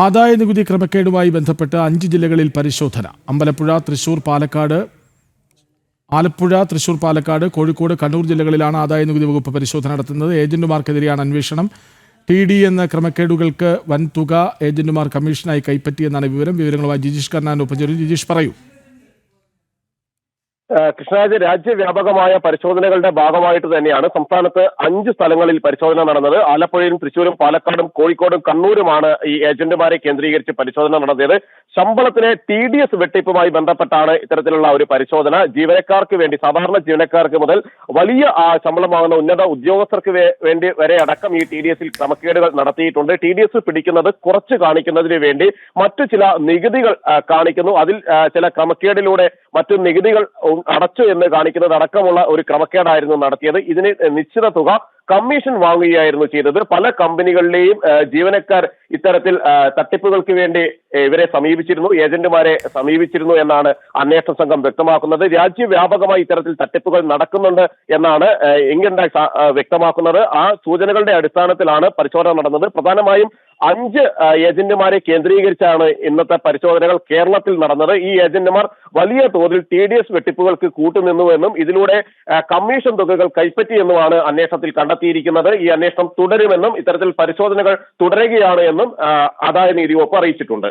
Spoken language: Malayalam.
ആദായനികുതി ക്രമക്കേടുമായി ബന്ധപ്പെട്ട് 5 ജില്ലകളിൽ പരിശോധന. അമ്പലപ്പുഴ, തൃശൂർ, പാലക്കാട്, ആലപ്പുഴ, തൃശൂർ, പാലക്കാട്, കോഴിക്കോട്, കണ്ണൂർ ജില്ലകളിലാണ് ആദായനികുതി വകുപ്പ് പരിശോധന നടത്തുന്നത്. ഏജന്റുമാർക്കെതിരെയാണ് അന്വേഷണം. TD എന്ന ക്രമക്കേടുകൾക്ക് വൻതുക ഏജന്റുമാർ കമ്മീഷനായി കൈപ്പറ്റിയെന്നാണ് വിവരങ്ങളുമായി ജിജീഷ് കർണാനൊപ്പം ചേരുന്നു. ജിജീഷ്, പറയൂ. കൃഷ്ണരാജ്, രാജ്യവ്യാപകമായ പരിശോധനകളുടെ ഭാഗമായിട്ട് തന്നെയാണ് സംസ്ഥാനത്ത് 5 സ്ഥലങ്ങളിൽ പരിശോധന നടന്നത്. ആലപ്പുഴയിലും തൃശ്ശൂരും പാലക്കാടും കോഴിക്കോടും കണ്ണൂരുമാണ് ഈ ഏജന്റുമാരെ കേന്ദ്രീകരിച്ച് പരിശോധന നടത്തിയത്. ശമ്പളത്തിലെ TDS വെട്ടിപ്പുമായി ബന്ധപ്പെട്ടാണ് ഇത്തരത്തിലുള്ള ഒരു പരിശോധന. ജീവനക്കാർക്ക് വേണ്ടി, സാധാരണ ജീവനക്കാർക്ക് മുതൽ വലിയ ശമ്പളം വാങ്ങുന്ന ഉന്നത ഉദ്യോഗസ്ഥർക്ക് വേണ്ടി വരെ അടക്കം ഈ TDSൽ ക്രമക്കേടുകൾ നടത്തിയിട്ടുണ്ട്. TDS പിടിക്കുന്നത് കുറച്ച് കാണിക്കുന്നതിന് വേണ്ടി മറ്റു ചില നികുതികൾ കാണിക്കുന്നു. അതിൽ ചില ക്രമക്കേടിലൂടെ മറ്റു നികുതികൾ അടച്ചു എന്ന് കാണിക്കുന്നത് അടക്കമുള്ള ഒരു ക്രമക്കേടായിരുന്നു നടത്തിയത്. ഇതിന് നിശ്ചിത തുക കമ്മീഷൻ വാങ്ങുകയായിരുന്നു ചെയ്തത്. പല കമ്പനികളിലെയും ജീവനക്കാർ ഇത്തരത്തിൽ തട്ടിപ്പുകൾക്ക് വേണ്ടി ഇവരെ സമീപിച്ചിരുന്നു, ഏജന്റുമാരെ സമീപിച്ചിരുന്നു എന്നാണ് അന്വേഷണ സംഘം വ്യക്തമാക്കുന്നത്. രാജ്യവ്യാപകമായി ഇത്തരത്തിൽ തട്ടിപ്പുകൾ നടക്കുന്നുണ്ട് എന്നാണ് ഇൻകം ടാക്സ് വ്യക്തമാക്കുന്നത്. ആ സൂചനകളുടെ അടിസ്ഥാനത്തിലാണ് പരിശോധന നടന്നത്. പ്രധാനമായും 5 ഏജന്റുമാരെ കേന്ദ്രീകരിച്ചാണ് ഇന്നത്തെ പരിശോധനകൾ കേരളത്തിൽ നടന്നത്. ഈ ഏജന്റുമാർ വലിയ തോതിൽ TDS വെട്ടിപ്പുകൾക്ക് കൂട്ടുനിന്നുവെന്നും ഇതിലൂടെ കമ്മീഷൻ തുകകൾ കൈപ്പറ്റിയെന്നുമാണ് അന്വേഷണത്തിൽ കണ്ടെത്തിയിരിക്കുന്നത്. ഈ അന്വേഷണം തുടരുമെന്നും ഇത്തരത്തിൽ പരിശോധനകൾ തുടരുകയാണ് എന്നും ആദായനികുതി വകുപ്പ് അറിയിച്ചിട്ടുണ്ട്.